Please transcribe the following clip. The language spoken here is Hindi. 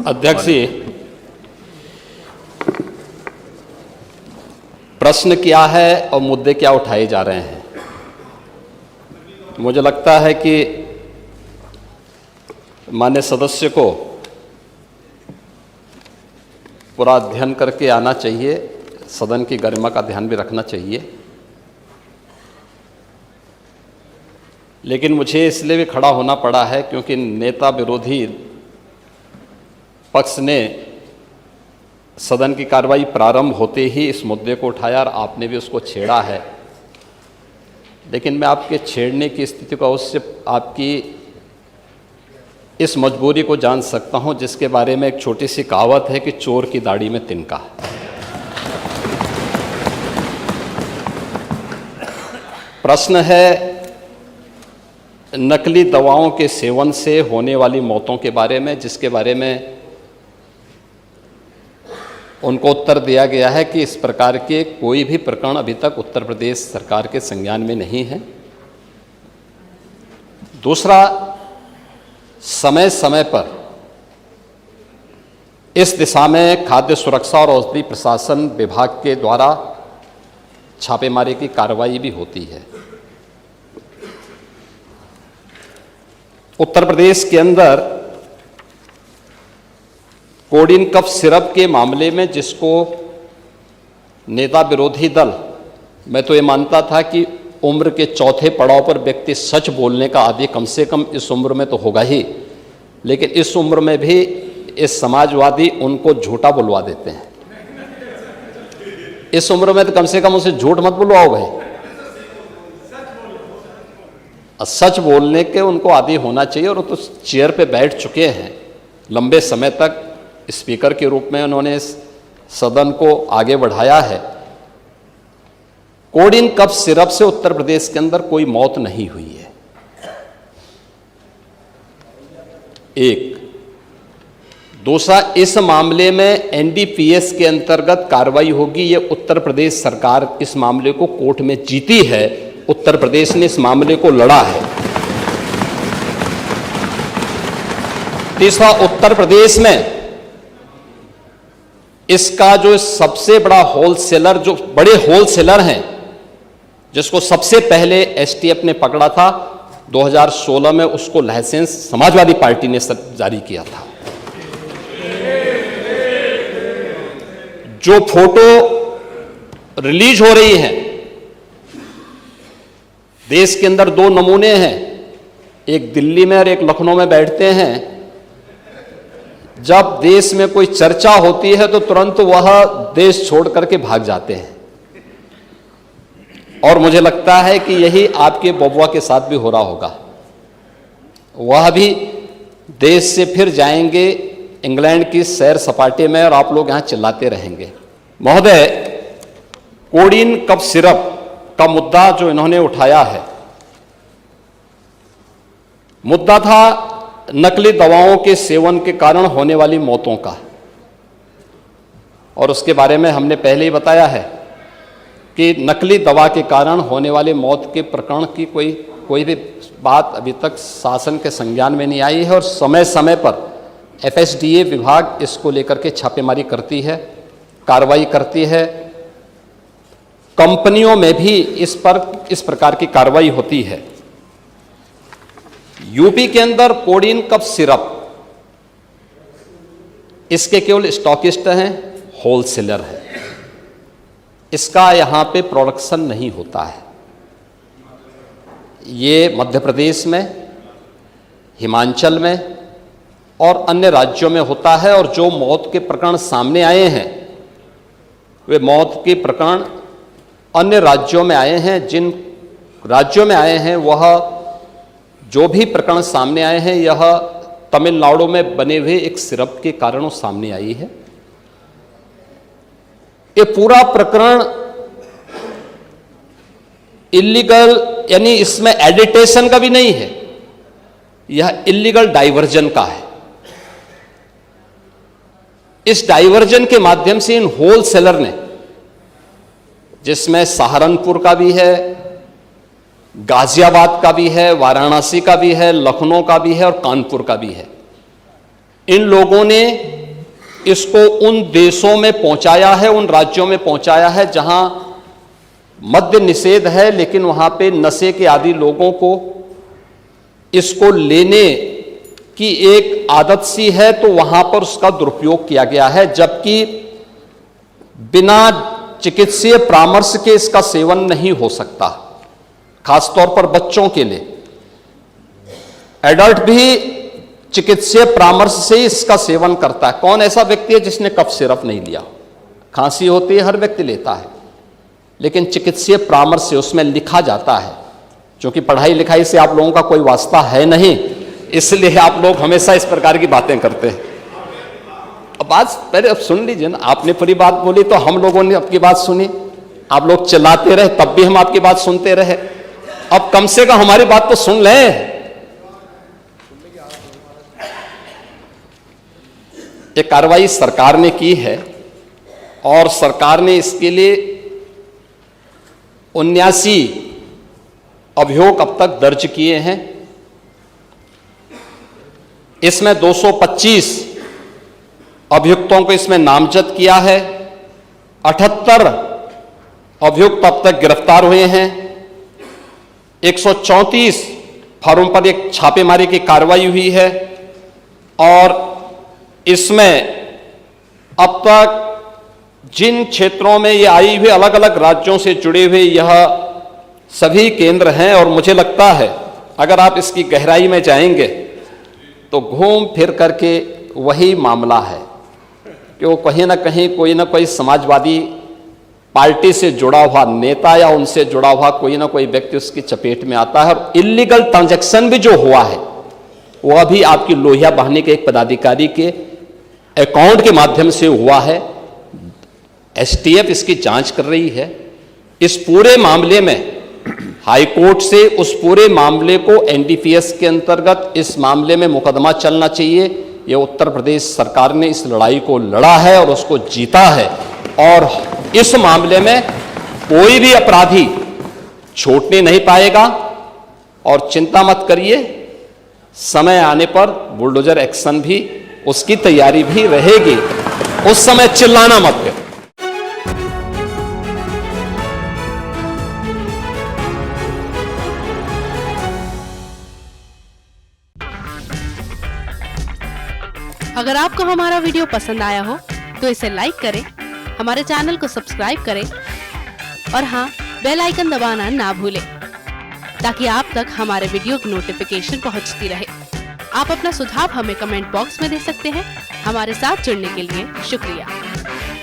अध्यक्ष जी, प्रश्न क्या है और मुद्दे क्या उठाए जा रहे हैं? मुझे लगता है कि माननीय सदस्य को पूरा अध्ययन करके आना चाहिए, सदन की गरिमा का ध्यान भी रखना चाहिए। लेकिन मुझे इसलिए भी खड़ा होना पड़ा है क्योंकि नेता विरोधी पक्ष ने सदन की कार्रवाई प्रारंभ होते ही इस मुद्दे को उठाया और आपने भी उसको छेड़ा है। लेकिन मैं आपके छेड़ने की स्थिति को अवश्य आपकी इस मजबूरी को जान सकता हूं, जिसके बारे में एक छोटी सी कहावत है कि चोर की दाढ़ी में तिनका। प्रश्न है नकली दवाओं के सेवन से होने वाली मौतों के बारे में, जिसके बारे में उनको उत्तर दिया गया है कि इस प्रकार के कोई भी प्रकरण अभी तक उत्तर प्रदेश सरकार के संज्ञान में नहीं है। दूसरा, समय समय पर इस दिशा में खाद्य सुरक्षा और औषधि प्रशासन विभाग के द्वारा छापेमारी की कार्रवाई भी होती है। उत्तर प्रदेश के अंदर कोडिन कफ सिरप के मामले में, जिसको नेता विरोधी दल, मैं तो ये मानता था कि उम्र के चौथे पड़ाव पर व्यक्ति सच बोलने का आदी कम से कम इस उम्र में तो होगा ही, लेकिन इस उम्र में भी इस समाजवादी उनको झूठा बुलवा देते हैं। इस उम्र में तो कम से कम उसे झूठ मत बुलवाओ भाई, सच बोलने के उनको आदी होना चाहिए। और वो तो चेयर पे बैठ चुके हैं लंबे समय तक, स्पीकर के रूप में उन्होंने सदन को आगे बढ़ाया है। कोडिन कफ सिरप से उत्तर प्रदेश के अंदर कोई मौत नहीं हुई है। एक। दूसरा, इस मामले में एनडीपीएस के अंतर्गत कार्रवाई होगी। ये उत्तर प्रदेश सरकार इस मामले को कोर्ट में जीती है, उत्तर प्रदेश ने इस मामले को लड़ा है। तीसरा, उत्तर प्रदेश में इसका जो सबसे बड़ा होलसेलर, जो बड़े होलसेलर हैं, जिसको सबसे पहले एसटीएफ ने पकड़ा था 2016 में, उसको लाइसेंस समाजवादी पार्टी ने जारी किया था। जो फोटो रिलीज हो रही हैं, देश के अंदर दो नमूने हैं, एक दिल्ली में और एक लखनऊ में बैठते हैं। जब देश में कोई चर्चा होती है तो तुरंत वह देश छोड़ करके भाग जाते हैं। और मुझे लगता है कि यही आपके बबुआ के साथ भी हो रहा होगा। वह भी देश से फिर जाएंगे इंग्लैंड की सैर सपाटे में और आप लोग यहां चिल्लाते रहेंगे। महोदय, कोडिन कफ सिरप का मुद्दा जो इन्होंने उठाया है, मुद्दा था नकली दवाओं के सेवन के कारण होने वाली मौतों का। और उसके बारे में हमने पहले ही बताया है कि नकली दवा के कारण होने वाली मौत के प्रकरण की कोई भी बात अभी तक शासन के संज्ञान में नहीं आई है। और समय समय पर एफएसडीए विभाग इसको लेकर के छापेमारी करती है, कार्रवाई करती है। कंपनियों में भी इस प्रकार की कार्रवाई होती है। यूपी के अंदर कोडिन कफ सिरप, इसके केवल स्टॉकिस्ट हैं, होलसेलर है। इसका यहां पे प्रोडक्शन नहीं होता है। ये मध्य प्रदेश में, हिमाचल में और अन्य राज्यों में होता है। और जो मौत के प्रकरण सामने आए हैं, वे मौत के प्रकरण अन्य राज्यों में आए हैं। जिन राज्यों में आए हैं, वह जो भी प्रकरण सामने आए हैं, यह तमिलनाडु में बने हुए एक सिरप के कारण सामने आई है। ये पूरा प्रकरण इलीगल, यानी इसमें एडिटेशन का भी नहीं है, यह इलीगल डाइवर्जन का है। इस डाइवर्जन के माध्यम से इन होलसेलर ने, जिसमें सहारनपुर का भी है, गाजियाबाद का भी है, वाराणसी का भी है, लखनऊ का भी है और कानपुर का भी है, इन लोगों ने इसको उन देशों में पहुंचाया है, उन राज्यों में पहुंचाया है जहां मद्य निषेध है, लेकिन वहां पे नशे के आदी लोगों को इसको लेने की एक आदत सी है, तो वहां पर उसका दुरुपयोग किया गया है, जबकि बिना चिकित्सीय परामर्श के इसका सेवन नहीं हो सकता, खासतौर पर बच्चों के लिए। एडल्ट भी चिकित्सीय परामर्श से इसका सेवन करता है। कौन ऐसा व्यक्ति है जिसने कफ सिरप नहीं लिया? खांसी होती है, हर व्यक्ति लेता है, लेकिन चिकित्सीय परामर्श से उसमें लिखा जाता है। क्योंकि पढ़ाई लिखाई से आप लोगों का कोई वास्ता है नहीं, इसलिए आप लोग हमेशा इस प्रकार की बातें करते हैं। अब बात पहले अब सुन लीजिए ना, आपने पूरी बात बोली तो हम लोगों ने आपकी बात सुनी, आप लोग चिल्लाते रहे तब भी हम आपकी बात सुनते रहे। अब कम से कम हमारी बात तो सुन लें। ये कार्रवाई सरकार ने की है और सरकार ने इसके लिए 79 अभियोग अब तक दर्ज किए हैं। इसमें 225 अभियुक्तों को इसमें नामजद किया है। 78 अभियुक्त अब तक गिरफ्तार हुए हैं। 134 फर्मों पर एक छापेमारी की कार्रवाई हुई है और इसमें अब तक जिन क्षेत्रों में ये आई हुई अलग अलग राज्यों से जुड़े हुए यह सभी केंद्र हैं, और मुझे लगता है अगर आप इसकी गहराई में जाएंगे तो घूम फिर करके वही मामला है कि वो कहीं ना कहीं कोई ना कोई समाजवादी पार्टी से जुड़ा हुआ नेता या उनसे जुड़ा हुआ कोई ना कोई व्यक्ति उसकी चपेट में आता है। और इलीगल ट्रांजैक्शन भी जो हुआ है वह भी आपकी लोहिया बहाने के एक पदाधिकारी के अकाउंट के माध्यम से हुआ है। एसटीएफ इसकी जांच कर रही है। इस पूरे मामले में हाई कोर्ट से उस पूरे मामले को एनडीपीएस के अंतर्गत इस मामले में मुकदमा चलना चाहिए। ये उत्तर प्रदेश सरकार ने इस लड़ाई को लड़ा है और उसको जीता है, और इस मामले में कोई भी अपराधी छूटने नहीं पाएगा। और चिंता मत करिए, समय आने पर बुलडोजर एक्शन भी, उसकी तैयारी भी रहेगी। उस समय चिल्लाना मत करो। अगर आपको हमारा वीडियो पसंद आया हो तो इसे लाइक करें, हमारे चैनल को सब्सक्राइब करें और हाँ, बेल आइकन दबाना ना भूलें ताकि आप तक हमारे वीडियो की नोटिफिकेशन पहुंचती रहे। आप अपना सुझाव हमें कमेंट बॉक्स में दे सकते हैं। हमारे साथ जुड़ने के लिए शुक्रिया।